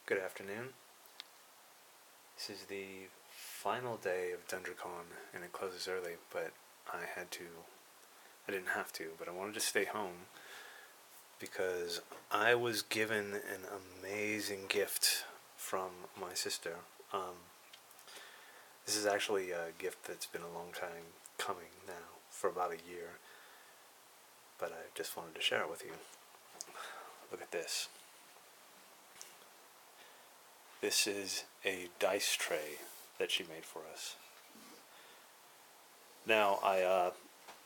Good afternoon. This is the final day of DungeonCon, and it closes early, but I didn't have to, but I wanted to stay home because I was given an amazing gift from my sister. This is actually a gift that's been a long time coming now, for about a year, but I just wanted to share it with you. Look at this. This is a dice tray that she made for us. Now, I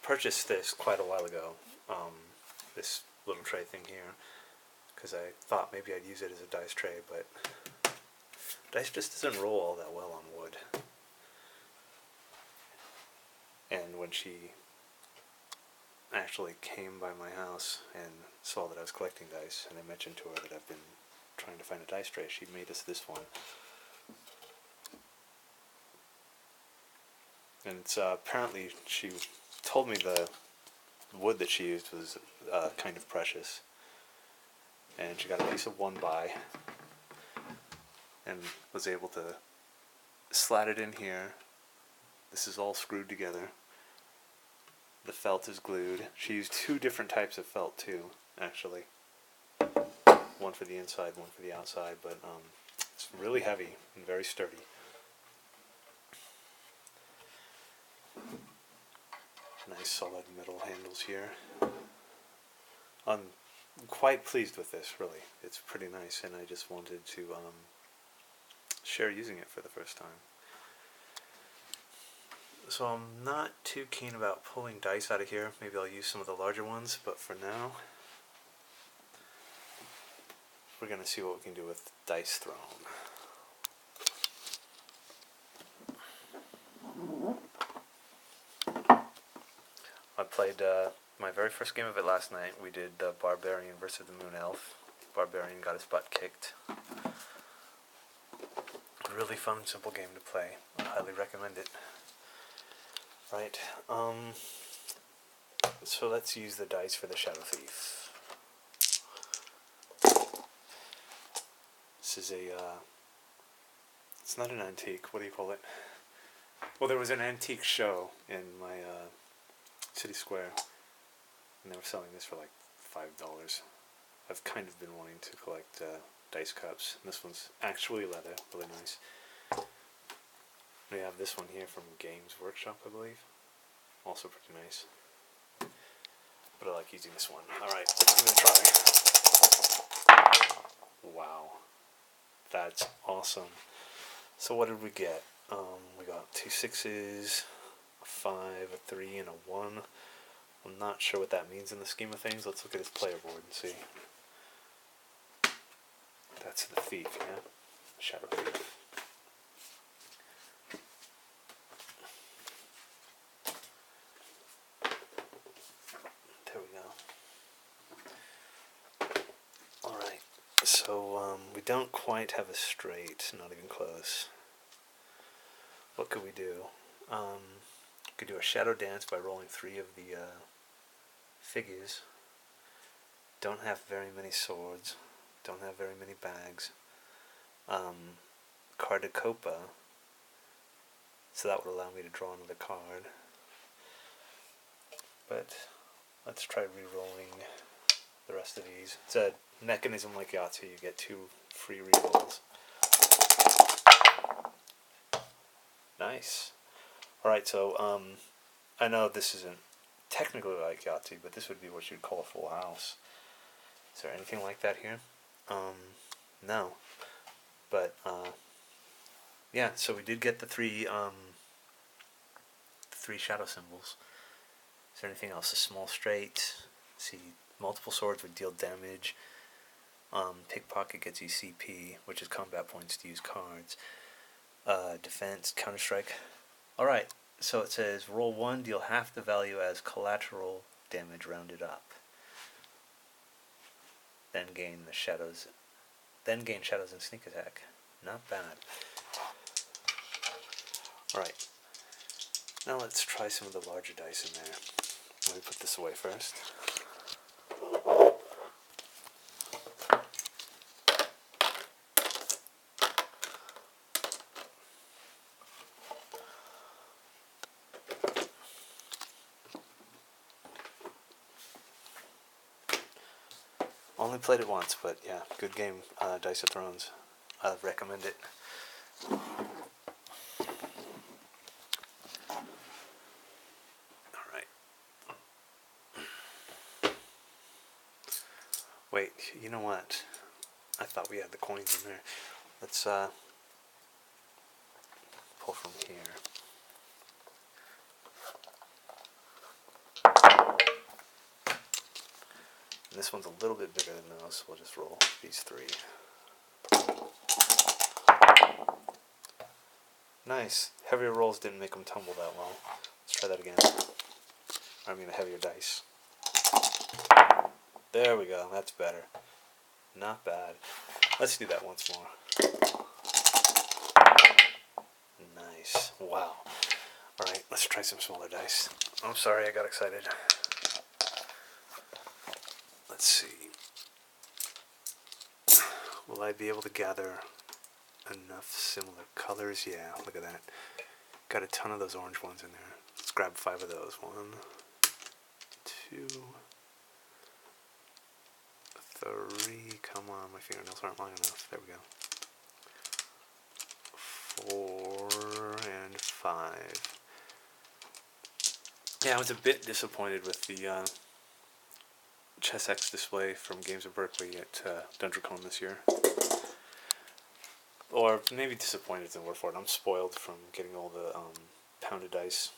purchased this quite a while ago, this little tray thing here, because I thought maybe I'd use it as a dice tray, but dice just doesn't roll all that well on wood. And when she actually came by my house and saw that I was collecting dice, and I mentioned to her that I've been trying to find a dice tray, she made us this one. And it's apparently, she told me the wood that she used was kind of precious. And she got a piece of 1x and was able to slat it in here. This is all screwed together. The felt is glued. She used 2 different types of felt too, actually. One for the inside, one for the outside, but it's really heavy and very sturdy. Nice solid metal handles here. I'm quite pleased with this, really. It's pretty nice, and I just wanted to share using it for the first time. So I'm not too keen about pulling dice out of here. Maybe I'll use some of the larger ones, but for now, we're going to see what we can do with Dice Throne. I played my very first game of it last night. We did Barbarian versus the Moon Elf. Barbarian got his butt kicked. Really fun, simple game to play. I highly recommend it. Right, so let's use the dice for the Shadow Thief. This is it's not an antique, what do you call it? Well, there was an antique show in my city square, and they were selling this for like $5. I've kind of been wanting to collect dice cups, and this one's actually leather, really nice. We have this one here from Games Workshop, I believe. Also pretty nice. But I like using this one. Alright, let's give it a try. Wow. That's awesome. So what did we get? We got 2 6s, a 5, a 3, and a 1. I'm not sure what that means in the scheme of things. Let's look at his player board and see. That's the thief, yeah? Shadow Thief. There we go. Alright, so we don't quite have a straight, not even close. What could we do? We could do a shadow dance by rolling 3 of the figures. Don't have very many swords. Don't have very many bags. Cornucopia. So that would allow me to draw another card. But let's try re-rolling the rest of these. It's a mechanism like Yahtzee. You get 2 free re-rolls. Nice. Alright, so I know this isn't technically like Yahtzee, but this would be what you'd call a full house. Is there anything like that here? No. But yeah, so we did get the 3 shadow symbols. Is there anything else? A small straight. See, multiple swords would deal damage. Pickpocket gets you CP, which is combat points to use cards. Defense, counter-strike. Alright, so it says roll 1, deal half the value as collateral damage rounded up. Then gain shadows and sneak attack. Not bad. Alright. Now let's try some of the larger dice in there. Let me put this away first. only played it once, but yeah, good game. Dice of Thrones. I recommend it. Alright. Wait, you know what? I thought we had the coins in there. Let's pull from here. And this one's a little bit bigger than those, so we'll just roll these 3. Nice. Heavier rolls didn't make them tumble that well. Let's try that again. I mean, the heavier dice. There we go. That's better. Not bad. Let's do that once more. Nice. Wow. Alright, let's try some smaller dice. I'm sorry, I got excited. Let's see. Will I be able to gather enough similar colors? Yeah, look at that. Got a ton of those orange ones in there. Let's grab 5 of those. 1, 2, 3. Come on, my fingernails aren't long enough. There we go. 4 and 5. Yeah, I was a bit disappointed with the ChessX display from Games of Berkeley at DungeonCon this year. Or maybe disappointed isn't the word for it. I'm spoiled from getting all the pounded dice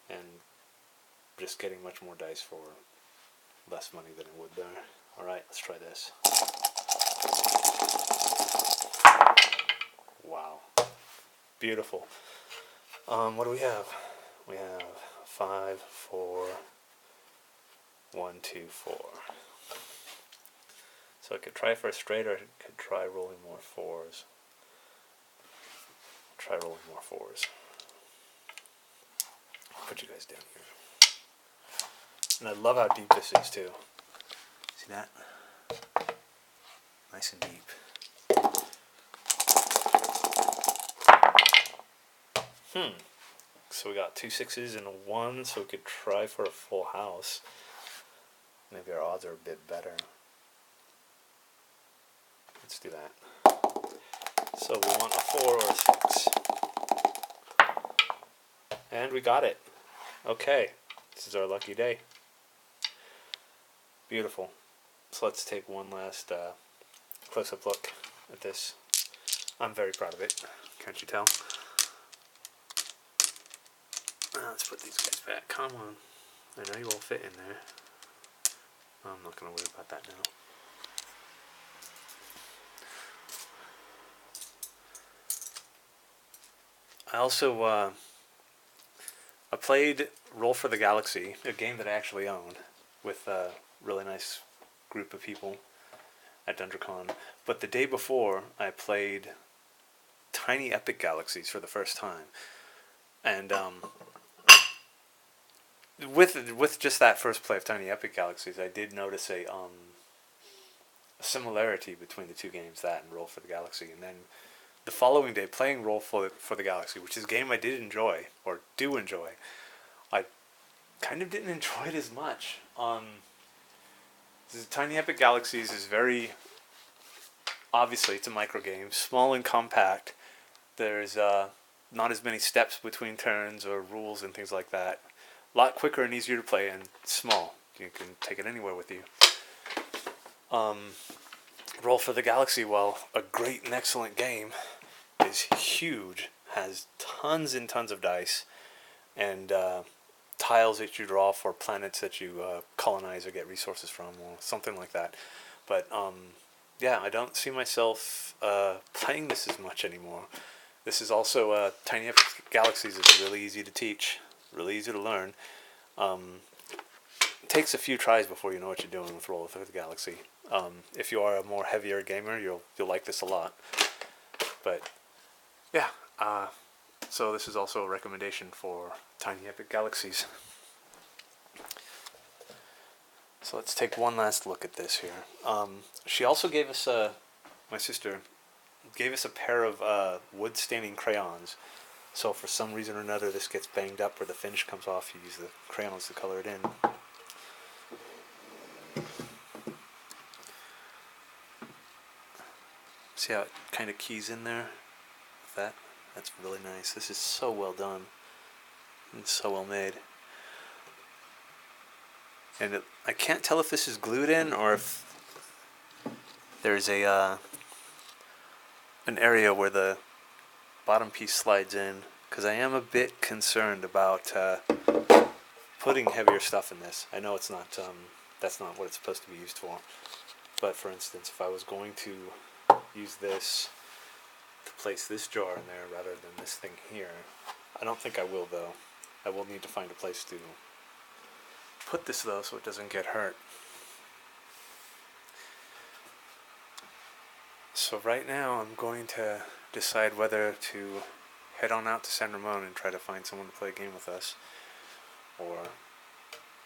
and just getting much more dice for less money than I would there. Alright, let's try this. Wow. Beautiful. What do we have? We have 5, 4, 1, 2, 4. So I could try for a straight, or I could try rolling more 4s. Try rolling more 4s. I'll put you guys down here. And I love how deep this is too. See that? Nice and deep. So we got 2 6s and a 1, so we could try for a full house. Maybe our odds are a bit better. Let's do that. So we want a 4 or a 6. And we got it. Okay. This is our lucky day. Beautiful. So let's take one last close-up look at this. I'm very proud of it. Can't you tell? Let's put these guys back. Come on. I know you all fit in there. I'm not going to worry about that now. I also I played Roll for the Galaxy, a game that I actually own, with a really nice group of people at DungeonCon. But the day before, I played Tiny Epic Galaxies for the first time, and with just that first play of Tiny Epic Galaxies, I did notice a similarity between the two games, that and Roll for the Galaxy. And then the following day, playing Roll for the Galaxy, which is a game I did enjoy, or do enjoy, I kind of didn't enjoy it as much. Tiny Epic Galaxies is very, obviously it's a micro game, small and compact. There's not as many steps between turns or rules and things like that. A lot quicker and easier to play, and small. You can take it anywhere with you. Roll for the Galaxy, while a great and excellent game, is huge. Has tons and tons of dice, and tiles that you draw for planets that you colonize or get resources from, or something like that. But yeah, I don't see myself playing this as much anymore. This is also Tiny Epic Galaxies is really easy to teach, really easy to learn. It takes a few tries before you know what you're doing with Roll for the Galaxy. If you are a more heavier gamer, you'll like this a lot. But yeah, so this is also a recommendation for Tiny Epic Galaxies. So let's take one last look at this here. She also gave us my sister gave us a pair of wood staining crayons. So for some reason or another this gets banged up or the finish comes off, you use the crayons to color it in. See how it kind of keys in there? With that? That's really nice. This is so well done. And so well made. And I can't tell if this is glued in or if there's an area where the bottom piece slides in, because I am a bit concerned about putting heavier stuff in this. I know it's not that's not what it's supposed to be used for, but for instance, if I was going to use this to place this jar in there rather than this thing here, I don't think I will though. I will need to find a place to put this though so it doesn't get hurt. So right now I'm going to decide whether to head on out to San Ramon and try to find someone to play a game with us, or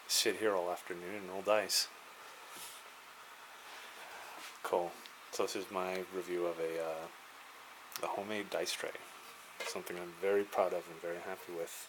sit here all afternoon and roll dice. Cool. So this is my review of a homemade dice tray. Something I'm very proud of and very happy with.